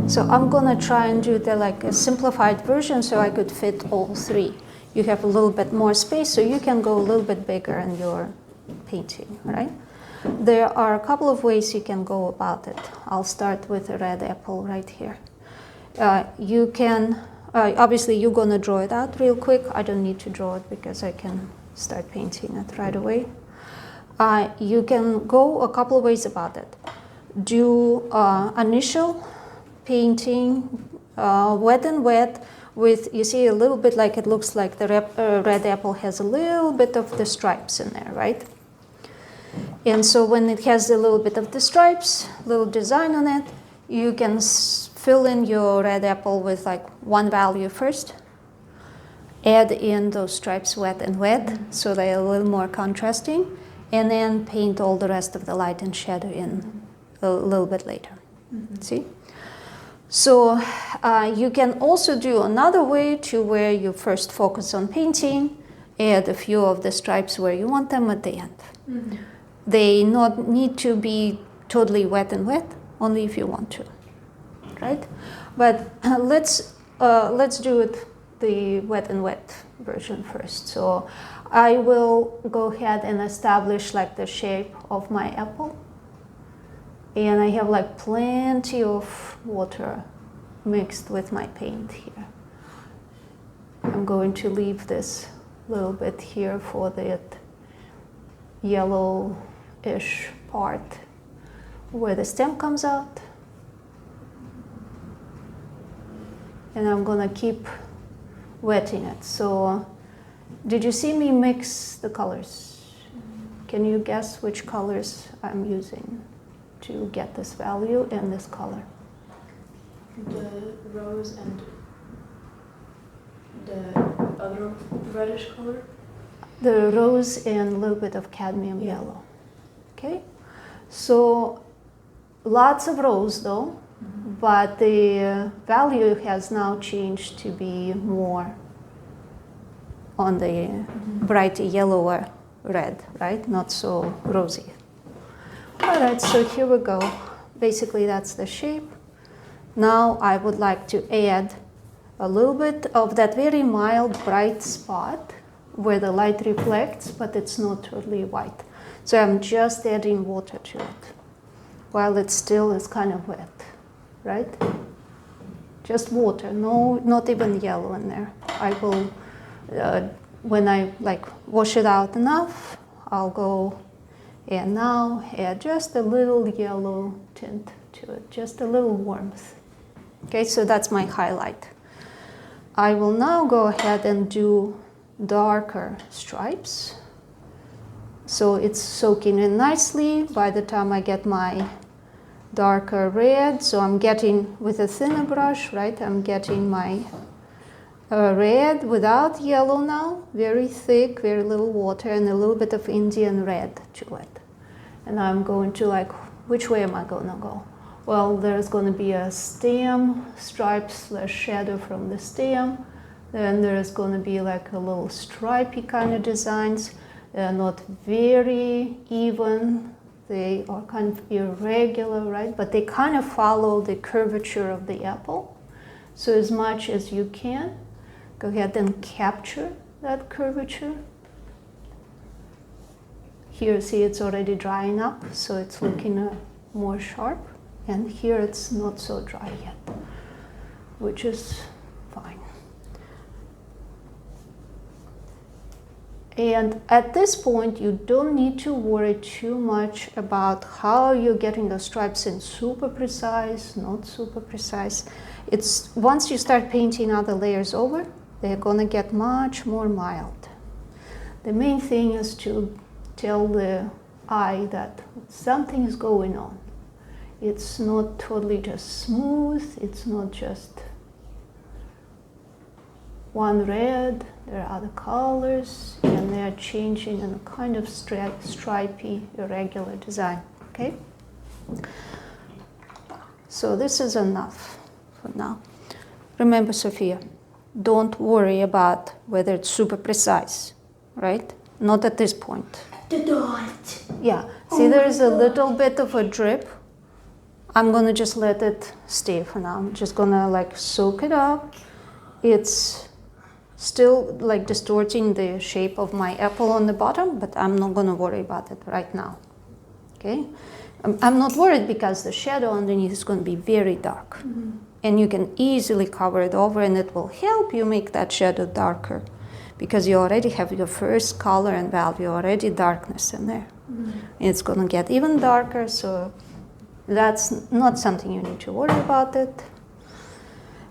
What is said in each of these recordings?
So I'm gonna try and do the like a simplified version so I could fit all three. You have a little bit more space, so you can go a little bit bigger in your painting, right? There are a couple of ways you can go about it. I'll start with a red apple right here. You can, obviously you're gonna draw it out real quick. I don't need to draw it because I can start painting it right away. You can go a couple of ways about it. Do initial painting, wet and wet, with, you see a little bit like it looks like the red apple has a little bit of the stripes in there, right? And so when it has a little bit of the stripes, little design on it, you can fill in your red apple with like one value first, add in those stripes wet and wet, so they're a little more contrasting, and then paint all the rest of the light and shadow in a little bit later. See? So you can also do another way to where you first focus on painting, add a few of the stripes where you want them at the end. They not need to be totally wet and wet, only if you want to, right? But let's do it the wet and wet version first. So I will go ahead and establish like the shape of my apple. And I have like plenty of water mixed with my paint here. I'm going to leave this little bit here for that yellowish part where the stem comes out. And I'm gonna keep wetting it. So did you see me mix the colors? Can you guess which colors I'm using to get this value and this color? The rose and the other reddish color? The rose and a little bit of cadmium yellow. Okay? So lots of rose though, but the value has now changed to be more on the bright yellower red, right? Not so rosy. All right, so here we go. Basically, that's the shape. Now I would like to add a little bit of that very mild bright spot where the light reflects, but it's not totally white. So I'm just adding water to it while it still is kind of wet, right? Just water, no, not even yellow in there. I will, when I like wash it out enough, I'll go and now add just a little yellow tint to it, just a little warmth. Okay, so that's my highlight. I will now go ahead and do darker stripes. So it's soaking in nicely by the time I get my darker red. So I'm getting, with a thinner brush, right, I'm getting my red without yellow now, very thick, very little water, and a little bit of Indian red to it. And I'm going to like, which way am I going to go? Well, there's going to be a stem, stripes / shadow from the stem. Then there's going to be like a little stripy kind of designs. Not very even. They are kind of irregular, right? But they kind of follow the curvature of the apple. So as much as you can, go ahead and capture that curvature. Here, see, it's already drying up, so it's looking more sharp. And here it's not so dry yet, which is fine. And at this point, you don't need to worry too much about how you're getting the stripes in, super precise, not super precise. It's once you start painting other layers over, they're gonna get much more mild. The main thing is to tell the eye that something is going on. It's not totally just smooth, it's not just one red, there are other colors, and they're changing in a kind of stripy, irregular design, okay? So this is enough for now. Remember, Sophia, don't worry about whether it's super precise, right? Not at this point. The dot. Yeah, see, there is a little bit of a drip. I'm gonna just let it stay for now. I'm just gonna like soak it up. It's still like distorting the shape of my apple on the bottom, but I'm not gonna worry about it right now, okay? I'm not worried because the shadow underneath is gonna be very dark. And you can easily cover it over and it will help you make that shadow darker because you already have your first color and value, already darkness in there. It's gonna get even darker, so that's not something you need to worry about it.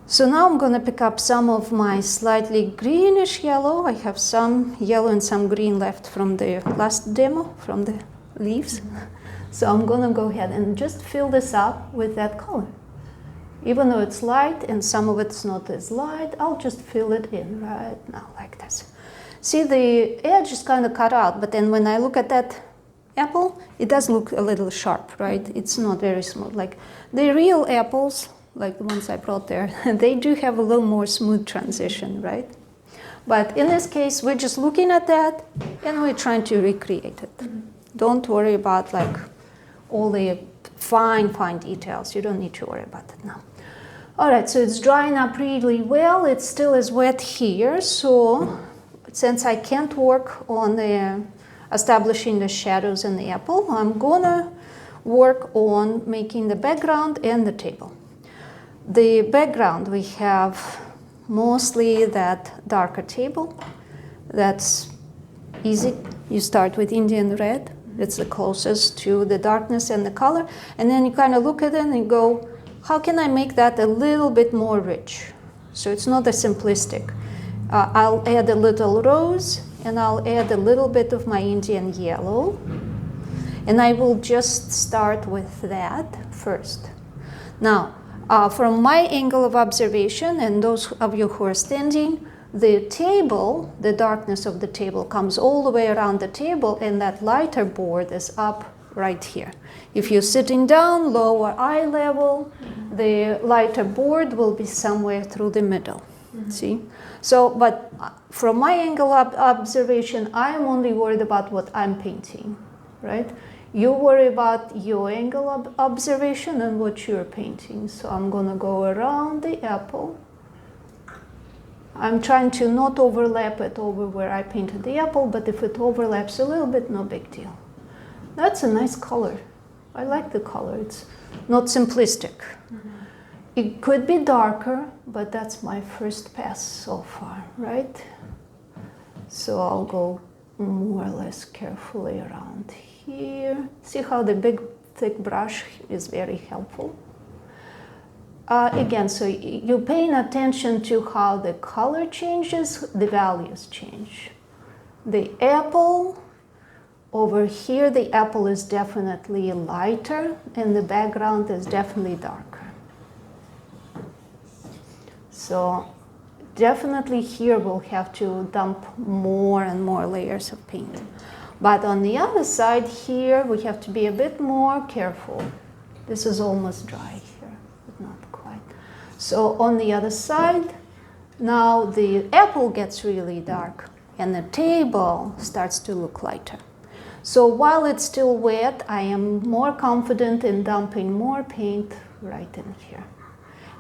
So now I'm gonna pick up some of my slightly greenish yellow. I have some yellow and some green left from the last demo, from the leaves. So I'm gonna go ahead and just fill this up with that color. Even though it's light and some of it's not as light, I'll just fill it in right now like this. See, the edge is kind of cut out, but then when I look at that apple, it does look a little sharp, right? It's not very smooth. Like the real apples, like the ones I brought there, they do have a little more smooth transition, right? But in this case, we're just looking at that and we're trying to recreate it. Don't worry about like all the fine details. You don't need to worry about it now. All right, so it's drying up really well. It still is wet here, so since I can't work on establishing the shadows in the apple, I'm gonna work on making the background and the table. The background, we have mostly that darker table. That's easy. You start with Indian red. It's the closest to the darkness and the color. And then you kind of look at it and you go, how can I make that a little bit more rich? So it's not as simplistic. I'll add a little rose and I'll add a little bit of my Indian yellow. And I will just start with that first. Now, from my angle of observation, and those of you who are standing, the table, the darkness of the table comes all the way around the table, and that lighter board is up right here. If you're sitting down, lower eye level, the lighter board will be somewhere through the middle. See? So, but from my angle of observation, I'm only worried about what I'm painting, right? You worry about your angle of observation and what you're painting. So I'm gonna go around the apple. I'm trying to not overlap it over where I painted the apple, but if it overlaps a little bit, no big deal. That's a nice color. I like the color. It's not simplistic. It could be darker, but that's my first pass so far, right? So I'll go more or less carefully around here. See how the big thick brush is very helpful? Again, so you're paying attention to how the color changes, the values change. The apple, over here, the apple is definitely lighter and the background is definitely darker. So definitely here we'll have to dump more and more layers of paint. But on the other side here, we have to be a bit more careful. This is almost dry here, but not quite. So on the other side, now the apple gets really dark and the table starts to look lighter. So while it's still wet, I am more confident in dumping more paint right in here.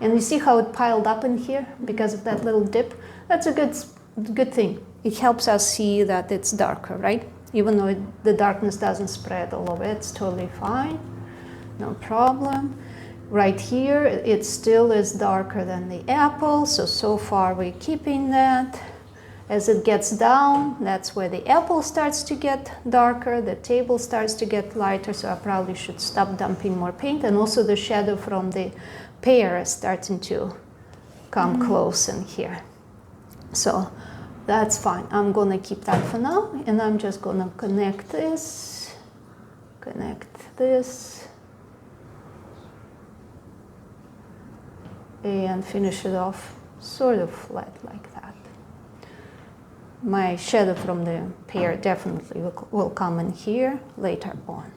And you see how it piled up in here because of that little dip? That's a good thing. It helps us see that it's darker, right? Even though the darkness doesn't spread all over, it's totally fine, no problem. Right here, it still is darker than the apple, so far we're keeping that. As it gets down, that's where the apple starts to get darker, the table starts to get lighter, so I probably should stop dumping more paint, and also the shadow from the pear is starting to come close in here. So that's fine. I'm gonna keep that for now, and I'm just gonna connect this, and finish it off sort of flat like that. My shadow from the pear definitely will come in here later on.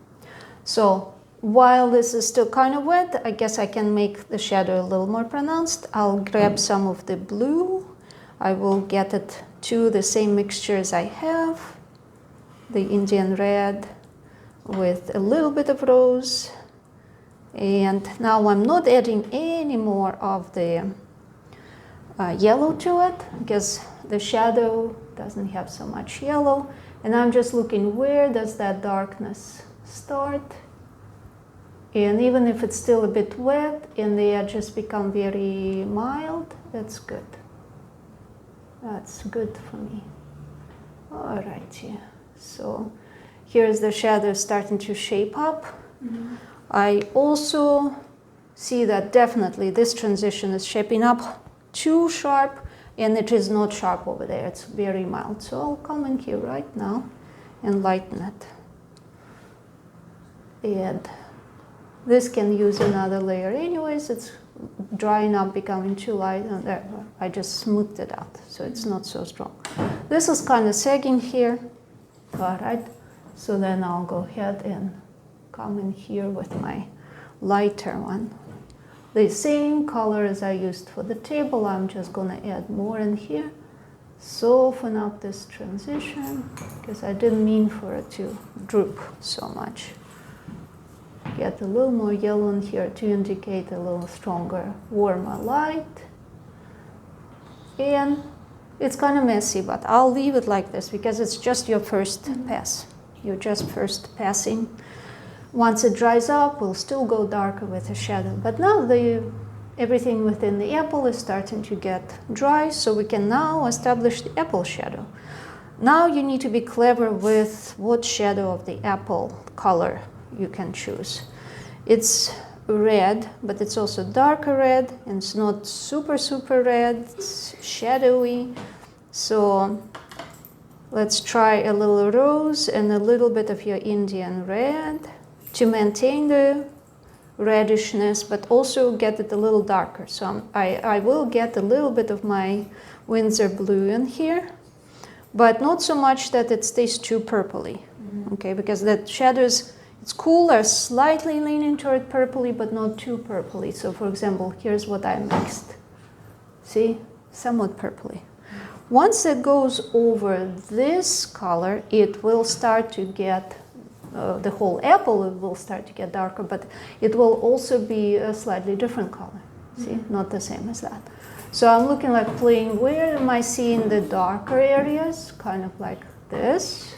So while this is still kind of wet, I guess I can make the shadow a little more pronounced. I'll grab some of the blue. I will get it to the same mixtures I have, the Indian red with a little bit of rose And now I'm not adding any more of the yellow to it because the shadow doesn't have so much yellow. And I'm just looking where does that darkness start. And even if it's still a bit wet and the edges become very mild, that's good. That's good for me. All right, yeah. So here's the shadow starting to shape up. Mm-hmm. I also see that definitely this transition is shaping up too sharp, and it is not sharp over there. It's very mild. So I'll come in here right now and lighten it. And this can use another layer anyways. It's drying up, becoming too light, and there, I just smoothed it out, so it's not so strong. This is kind of sagging here. All right, so then I'll go ahead and come in here with my lighter one. The same color as I used for the table, I'm just gonna add more in here. Soften up this transition, because I didn't mean for it to droop so much. Get a little more yellow in here to indicate a little stronger, warmer light. And it's kind of messy, but I'll leave it like this because it's just your first pass. You're just first passing. Once it dries up, we'll still go darker with the shadow. But now everything within the apple is starting to get dry, so we can now establish the apple shadow. Now you need to be clever with what shadow of the apple color you can choose. It's red, but it's also darker red, and it's not super red, it's shadowy. So let's try a little rose and a little bit of your Indian red to maintain the reddishness, but also get it a little darker. So I will get a little bit of my Windsor blue in here, but not so much that it stays too purpley, okay, because the shadows, it's cooler, slightly leaning toward purpley, but not too purpley. So for example, here's what I mixed. See, somewhat purpley. Once it goes over this color, it will start to get, the whole apple will start to get darker, but it will also be a slightly different color. See, not the same as that. So I'm looking like playing, where am I seeing the darker areas? Kind of like this.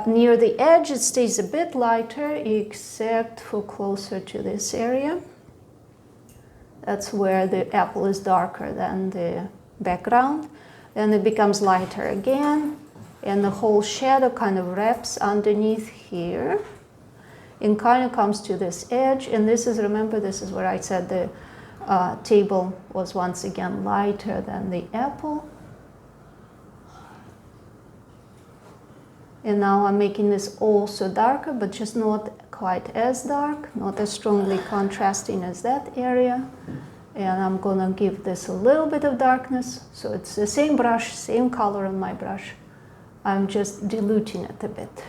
Near the edge, it stays a bit lighter, except for closer to this area. That's where the apple is darker than the background. Then it becomes lighter again, and the whole shadow kind of wraps underneath here and kind of comes to this edge. And this is, remember, this is where I said the table was once again lighter than the apple. And now I'm making this also darker, but just not quite as dark, not as strongly contrasting as that area. And I'm gonna give this a little bit of darkness. So it's the same brush, same color on my brush. I'm just diluting it a bit.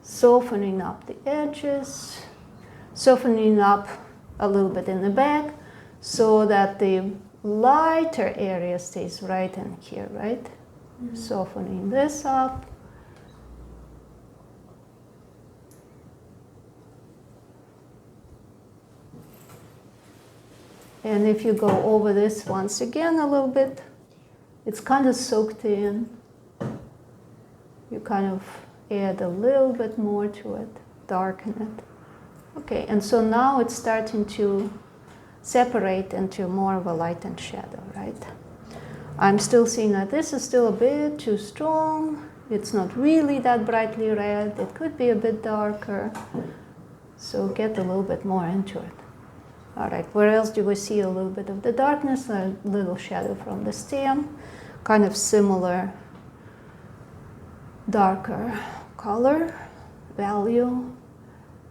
Softening up the edges, softening up a little bit in the back so that the lighter area stays right in here, right? Softening this up. And if you go over this once again a little bit, it's kind of soaked in. You kind of add a little bit more to it, darken it. Okay, and so now it's starting to separate into more of a light and shadow, right? I'm still seeing that this is still a bit too strong. It's not really that brightly red. It could be a bit darker. So get a little bit more into it. All right, where else do we see a little bit of the darkness? A little shadow from the stem, kind of similar, darker color, value,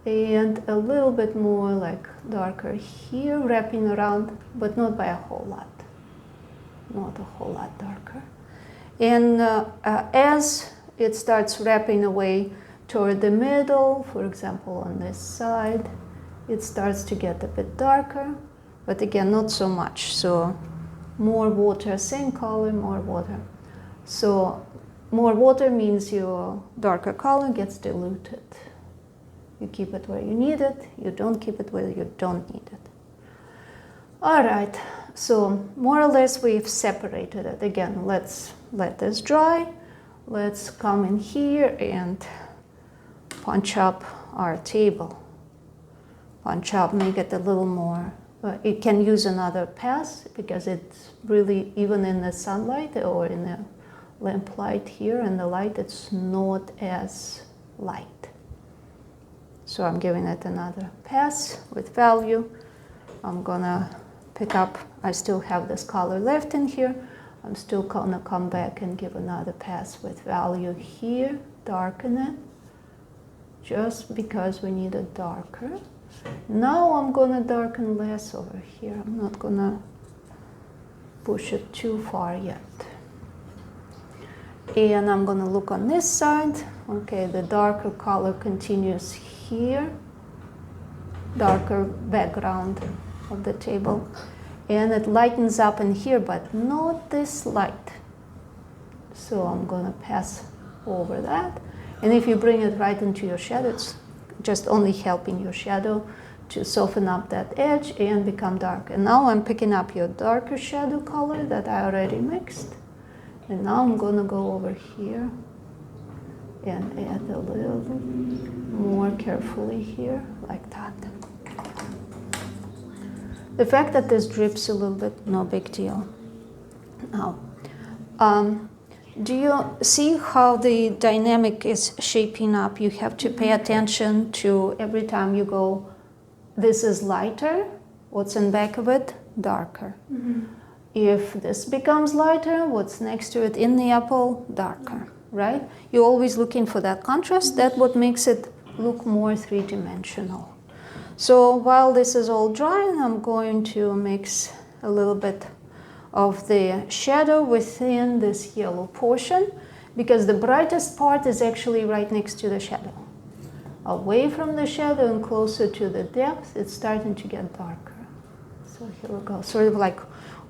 and a little bit more like darker here, wrapping around, but not by a whole lot. Not a whole lot darker. And as it starts wrapping away toward the middle, for example, on this side, it starts to get a bit darker, but again, not so much. So more water, same color, more water. So more water means your darker color gets diluted. You keep it where you need it. You don't keep it where you don't need it. All right, so more or less we've separated it. Again, let's let this dry. Let's come in here and punch up our table. Punch up, make it a little more. It can use another pass because it's really, even in the sunlight or in the lamplight here in the light, it's not as light. So I'm giving it another pass with value. I'm gonna pick up, I still have this color left in here. I'm still gonna come back and give another pass with value here, darken it, just because we need it darker. Now I'm gonna darken less over here. I'm not gonna push it too far yet. And I'm gonna look on this side. Okay, the darker color continues here, darker background of the table. And it lightens up in here, but not this light. So I'm gonna pass over that. And if you bring it right into your shadow, it's just only helping your shadow to soften up that edge and become dark. And now I'm picking up your darker shadow color that I already mixed. And now I'm gonna go over here and add a little more carefully here, like that. The fact that this drips a little bit, no big deal. Now, do you see how the dynamic is shaping up? You have to pay attention to every time you go, this is lighter, what's in back of it, darker. Mm-hmm. If this becomes lighter, what's next to it in the apple, darker, right? You're always looking for that contrast. That's what makes it look more three-dimensional. So while this is all drying, I'm going to mix a little bit of the shadow within this yellow portion, because the brightest part is actually right next to the shadow. Away from the shadow and closer to the depth, it's starting to get darker. So here we go, sort of like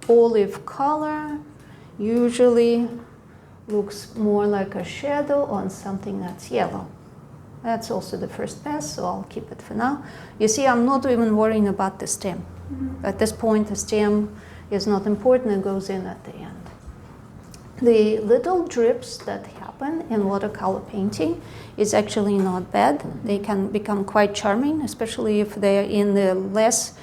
olive color, usually looks more like a shadow on something that's yellow. That's also the first pass, so I'll keep it for now. You see, I'm not even worrying about the stem. Mm-hmm. At this point, the stem is not important, it goes in at the end. The little drips that happen in watercolor painting is actually not bad. They can become quite charming, especially if they're in the less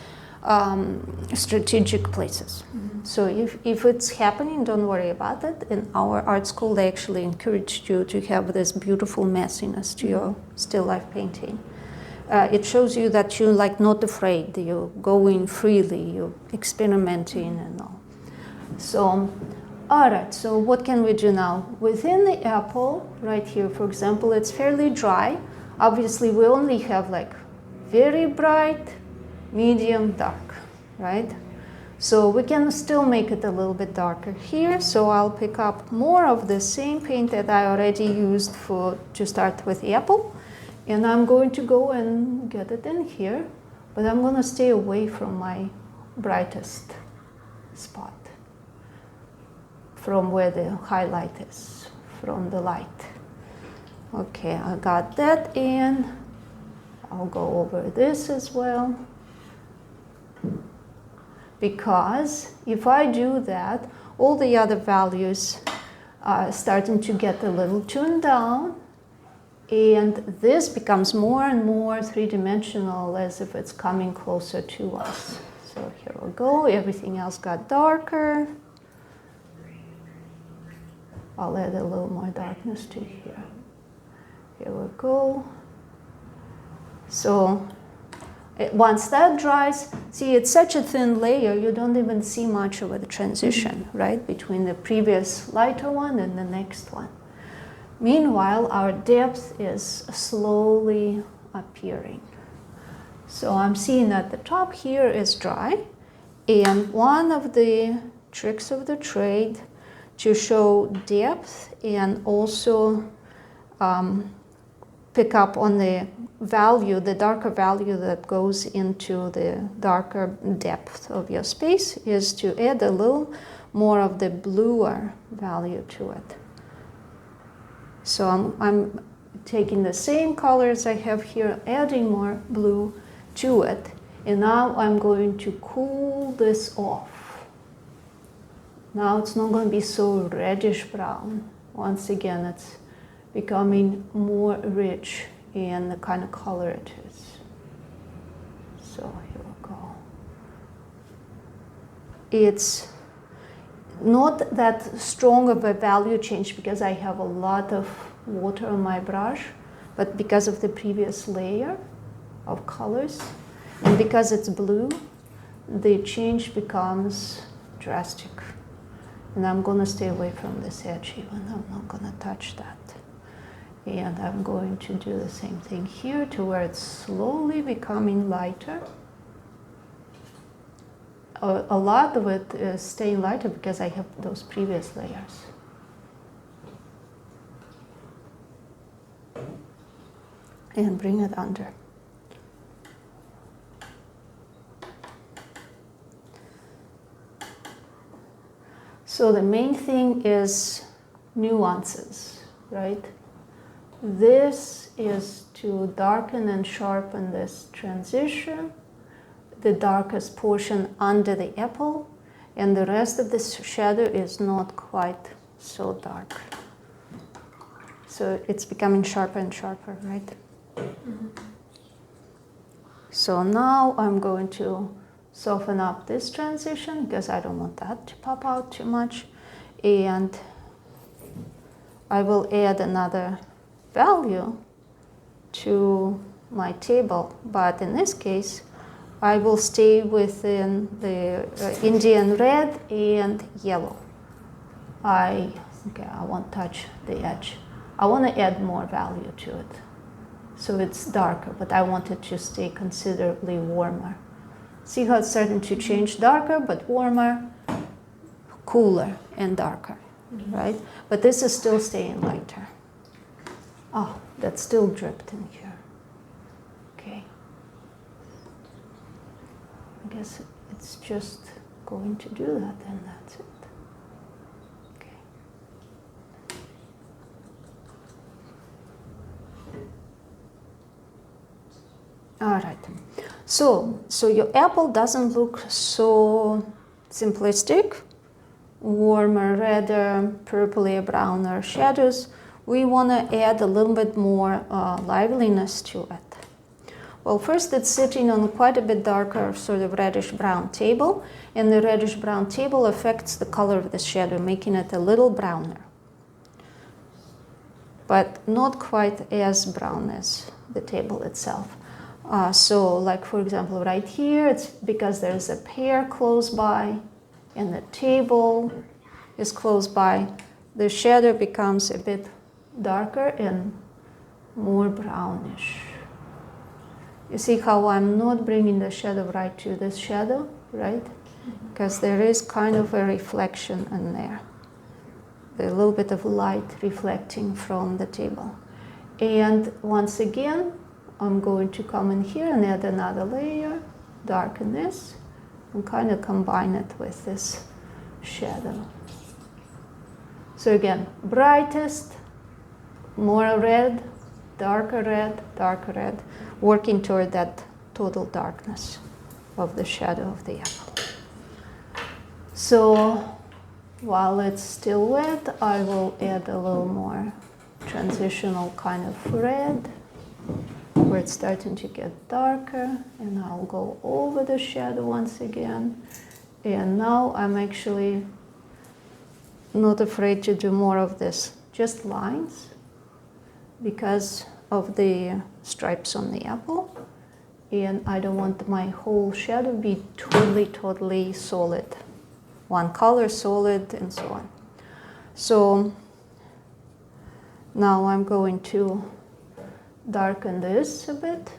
strategic places. Mm-hmm. So if it's happening, don't worry about it. In our art school, they actually encourage you to have this beautiful messiness to your still life painting. It shows you that you're like not afraid, you're going freely, you're experimenting and all. So, all right, so what can we do now? Within the apple, right here, for example, it's fairly dry. Obviously, we only have like very bright, medium, dark, right? So we can still make it a little bit darker here. So I'll pick up more of the same paint that I already used to start with the apple. And I'm going to go and get it in here, but I'm going to stay away from my brightest spot, from where the highlight is, from the light. Okay, I got that in. I'll go over this as well. Because if I do that, all the other values are starting to get a little tuned down, and this becomes more and more three-dimensional as if it's coming closer to us. So here we go, everything else got darker. I'll add a little more darkness to here. Here we go. So once that dries, see, it's such a thin layer, you don't even see much of a transition, right, between the previous lighter one and the next one. Meanwhile, our depth is slowly appearing. So I'm seeing that the top here is dry, and one of the tricks of the trade to show depth and also pick up on the value, the darker value that goes into the darker depth of your space, is to add a little more of the bluer value to it. So I'm taking the same colors I have here, adding more blue to it. And now I'm going to cool this off. Now it's not going to be so reddish brown. Once again, it's becoming more rich in the kind of color it is. So here we go. It's not that strong of a value change because I have a lot of water on my brush, but because of the previous layer of colors, and because it's blue, the change becomes drastic. And I'm going to stay away from this edge even. I'm not going to touch that. And I'm going to do the same thing here to where it's slowly becoming lighter. A lot of it is staying lighter because I have those previous layers. And bring it under. So the main thing is nuances, right? This is to darken and sharpen this transition, the darkest portion under the apple, and the rest of this shadow is not quite so dark. So it's becoming sharper and sharper, right? Mm-hmm. So now I'm going to soften up this transition because I don't want that to pop out too much. And I will add another value to my table. But in this case, I will stay within the Indian red and yellow. I won't touch the edge. I want to add more value to it. So it's darker, but I want it to stay considerably warmer. See how it's starting to change darker, but warmer, cooler, and darker, right? But this is still staying lighter. Oh, that still dripped in here. Okay. I guess it's just going to do that, and that's it. Okay. All right. So your apple doesn't look so simplistic. Warmer, redder, purplier, browner shadows. We want to add a little bit more liveliness to it. Well, first it's sitting on quite a bit darker, sort of reddish-brown table, and the reddish-brown table affects the color of the shadow, making it a little browner, but not quite as brown as the table itself. So like, for example, right here, it's because there's a pear close by and the table is close by, the shadow becomes a bit darker and more brownish. You see how I'm not bringing the shadow right to this shadow, right? Because there is kind of a reflection in there. A little bit of light reflecting from the table. And once again, I'm going to come in here and add another layer, darken this, and kind of combine it with this shadow. So again, brightest, more red, darker red, working toward that total darkness of the shadow of the apple. So while it's still wet, I will add a little more transitional kind of red, where it's starting to get darker, and I'll go over the shadow once again. And now I'm actually not afraid to do more of this, just lines, because of the stripes on the apple. And I don't want my whole shadow to be totally solid. One color, solid, and so on. So now I'm going to darken this a bit,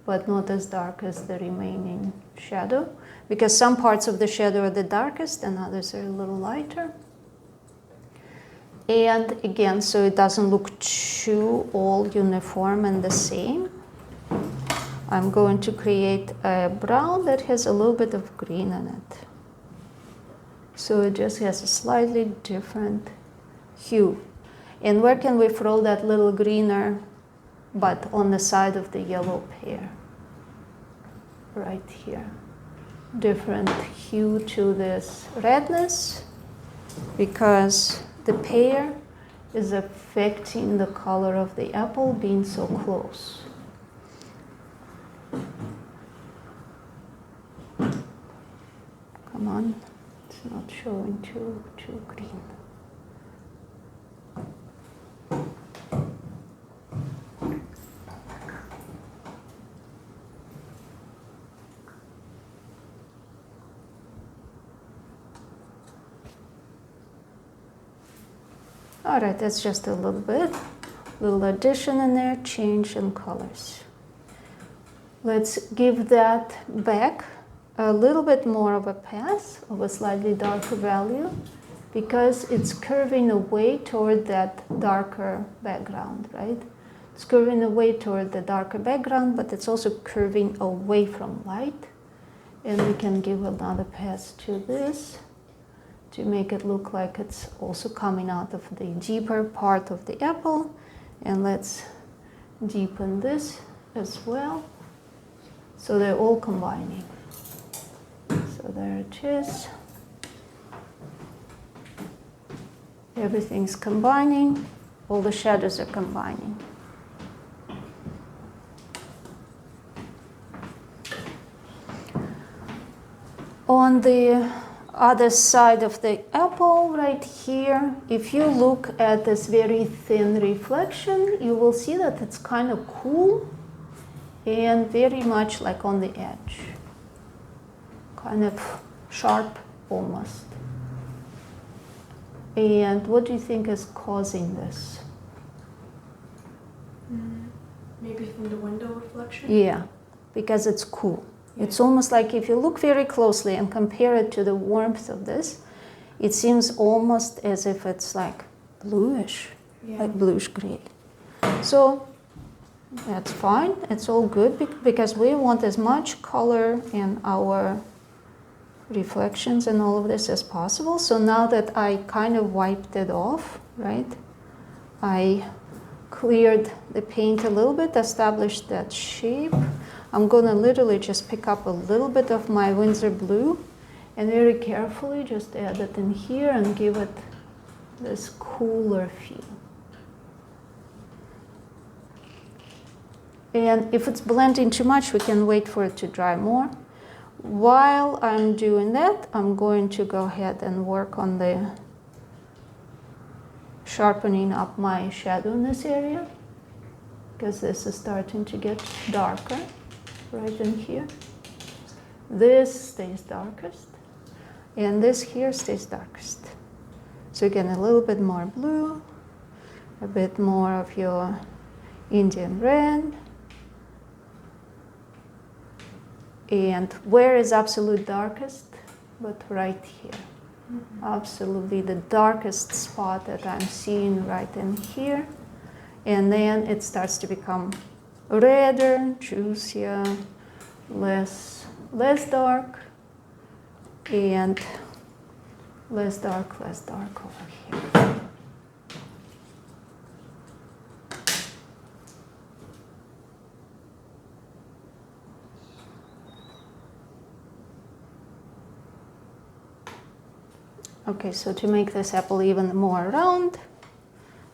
but not as dark as the remaining shadow, because some parts of the shadow are the darkest and others are a little lighter. And again, so it doesn't look too all uniform and the same, I'm going to create a brown that has a little bit of green in it. So it just has a slightly different hue. And where can we throw that little greener but on the side of the yellow pear, right here. Different hue to this redness because the pear is affecting the color of the apple being so close. Come on, it's not showing too green. All right, that's just a little bit, little addition in there, change in colors. Let's give that back a little bit more of a pass of a slightly darker value because it's curving away toward that darker background, right? It's curving away toward the darker background, but it's also curving away from light. And we can give another pass to this to make it look like it's also coming out of the deeper part of the apple. And let's deepen this as well. So they're all combining. So there it is. Everything's combining. All the shadows are combining. On the other side of the apple right here, if you look at this very thin reflection, you will see that it's kind of cool and very much like on the edge. Kind of sharp almost. And what do you think is causing this? Maybe from the window reflection? Yeah, because it's cool. Yeah. It's almost like if you look very closely and compare it to the warmth of this, it seems almost as if it's like bluish, like bluish gray. So that's fine, it's all good because we want as much color in our reflections and all of this as possible. So now that I kind of wiped it off, right? I cleared the paint a little bit, established that shape. I'm gonna literally just pick up a little bit of my Winsor blue and very carefully just add it in here and give it this cooler feel. And if it's blending too much, we can wait for it to dry more. While I'm doing that, I'm going to go ahead and work on the sharpening up my shadow in this area because this is starting to get darker right in here. This stays darkest and this here stays darkest. So again, a little bit more blue, a bit more of your Indian red. And where is absolute darkest? But right here. Mm-hmm. Absolutely the darkest spot that I'm seeing right in here. And then it starts to become redder, juicier, less dark, and less dark over here. Okay, so to make this apple even more round,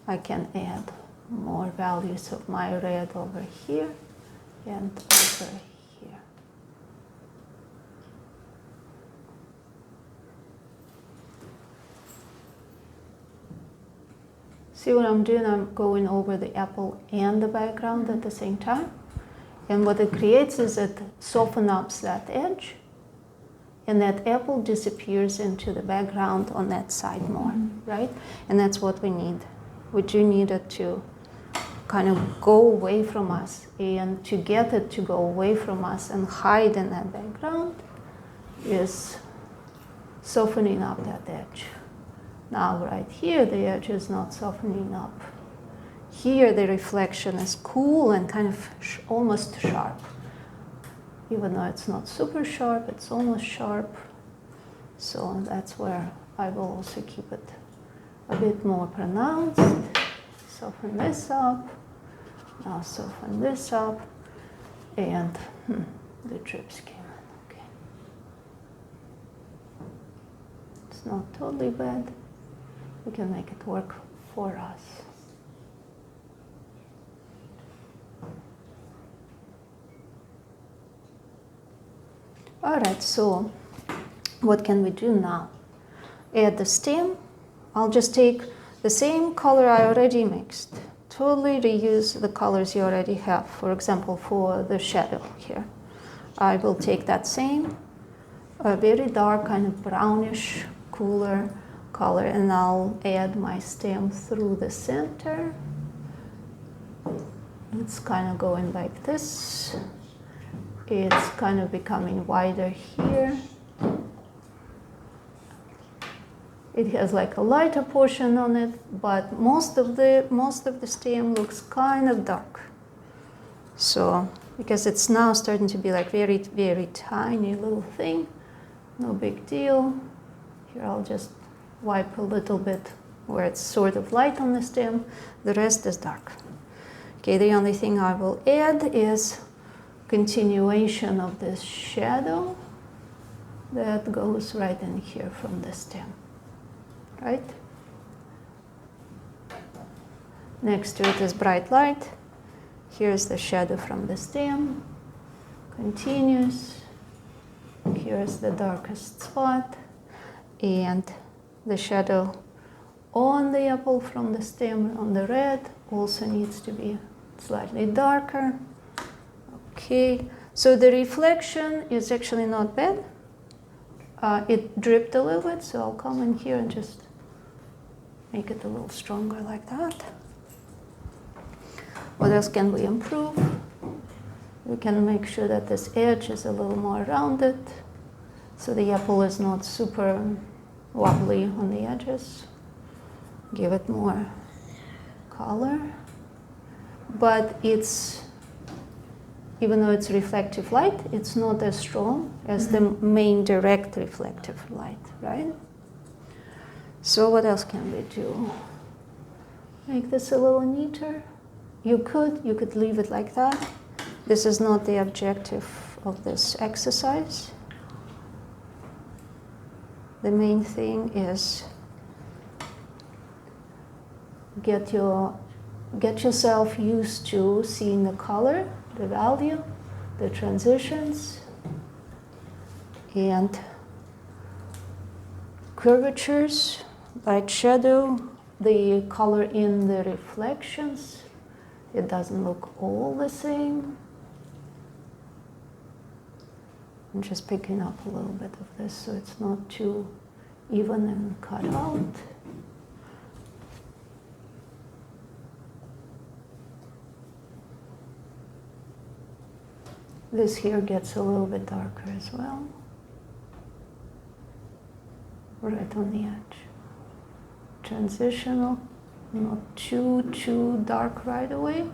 I can add more values of my red over here and over here. See what I'm doing? I'm going over the apple and the background at the same time. And what it creates is it softens up that edge. And that apple disappears into the background on that side more, right? And that's what we need. We do need it to kind of go away from us. And to get it to go away from us and hide in that background is softening up that edge. Now right here, the edge is not softening up. Here, the reflection is cool and kind of almost sharp. Even though it's not super sharp, it's almost sharp. So that's where I will also keep it a bit more pronounced. Soften this up. Now soften this up, and the drips came in. Okay. It's not totally bad. We can make it work for us. All right, so what can we do now? Add the stem. I'll just take the same color I already mixed. Totally reuse the colors you already have. For example, for the shadow here, I will take that same very dark, kind of brownish, cooler color, and I'll add my stem through the center. It's kind of going like this. It's kind of becoming wider here. It has like a lighter portion on it, but most of the stem looks kind of dark. So because it's now starting to be like very, very tiny little thing, no big deal. Here I'll just wipe a little bit where it's sort of light on the stem. The rest is dark. Okay, the only thing I will add is continuation of this shadow that goes right in here from the stem, right? Next to it is bright light. Here's the shadow from the stem, continues. Here's the darkest spot, and the shadow on the apple from the stem on the red also needs to be slightly darker. Okay, so the reflection is actually not bad. It dripped a little bit, so I'll come in here and just make it a little stronger like that. What else can we improve? We can make sure that this edge is a little more rounded, so the apple is not super wobbly on the edges. Give it more color. But it's, even though it's reflective light, it's not as strong as the main direct reflective light, right? So what else can we do? Make this a little neater. You could leave it like that. This is not the objective of this exercise. The main thing is get yourself used to seeing the color, the value, the transitions, and curvatures, light shadow, the color in the reflections. It doesn't look all the same. I'm just picking up a little bit of this so it's not too even and cut out. This here gets a little bit darker as well, right on the edge. Transitional, not too dark right away.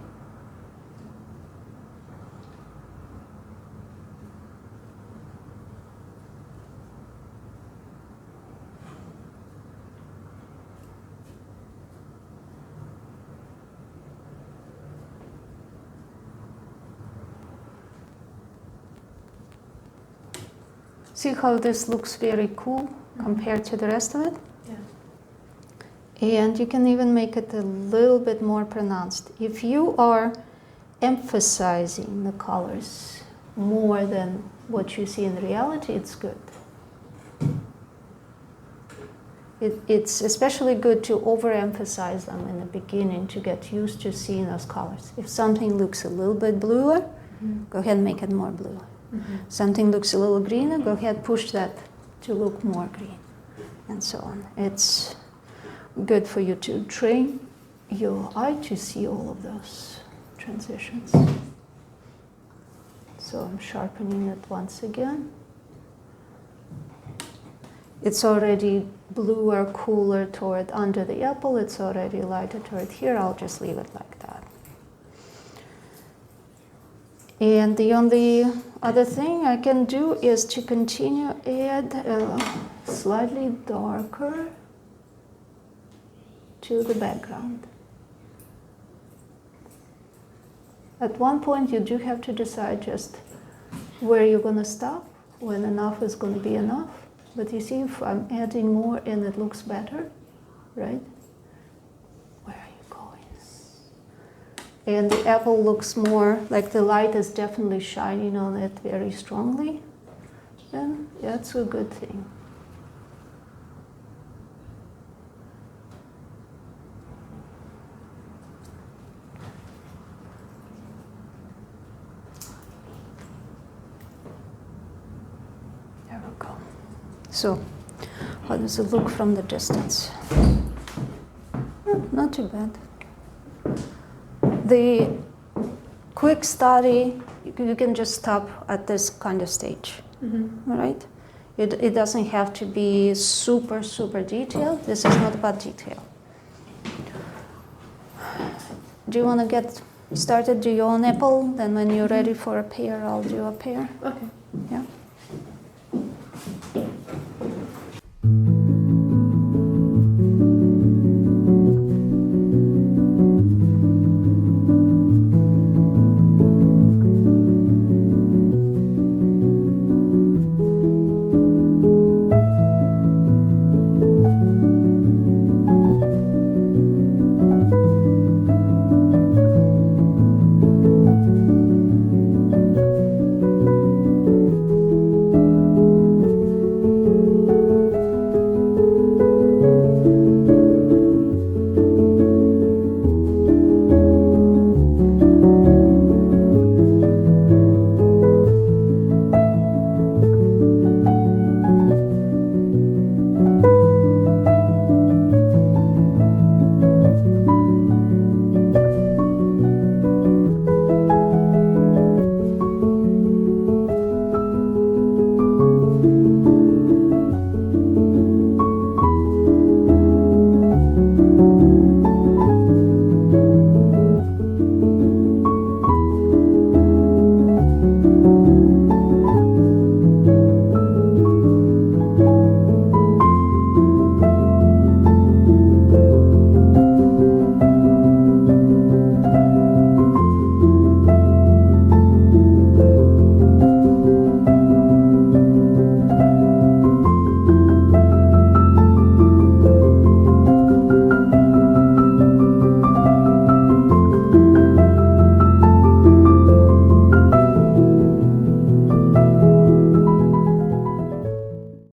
See how this looks very cool compared to the rest of it? Yeah. And you can even make it a little bit more pronounced. If you are emphasizing the colors more than what you see in reality, it's good. It's especially good to overemphasize them in the beginning to get used to seeing those colors. If something looks a little bit bluer, go ahead and make it more blue. Something looks a little greener, go ahead, push that to look more green, and so on. It's good for you to train your eye to see all of those transitions. So I'm sharpening it once again. It's already bluer, cooler toward under the apple. It's already lighter toward here. I'll just leave it like that. And the only other thing I can do is to continue add slightly darker to the background. At one point, you do have to decide just where you're going to stop, when enough is going to be enough. But you see, if I'm adding more and it looks better, right? Where are you going? And the apple looks more like the light is definitely shining on it very strongly, then that's a good thing. There we go. So, how does it look from the distance? Not too bad. The quick study, you can just stop at this kind of stage, all right? It doesn't have to be super, super detailed. This is not about detail. Do you want to get started? Do your own apple? Then when you're ready for a pear, I'll do a pear. Okay.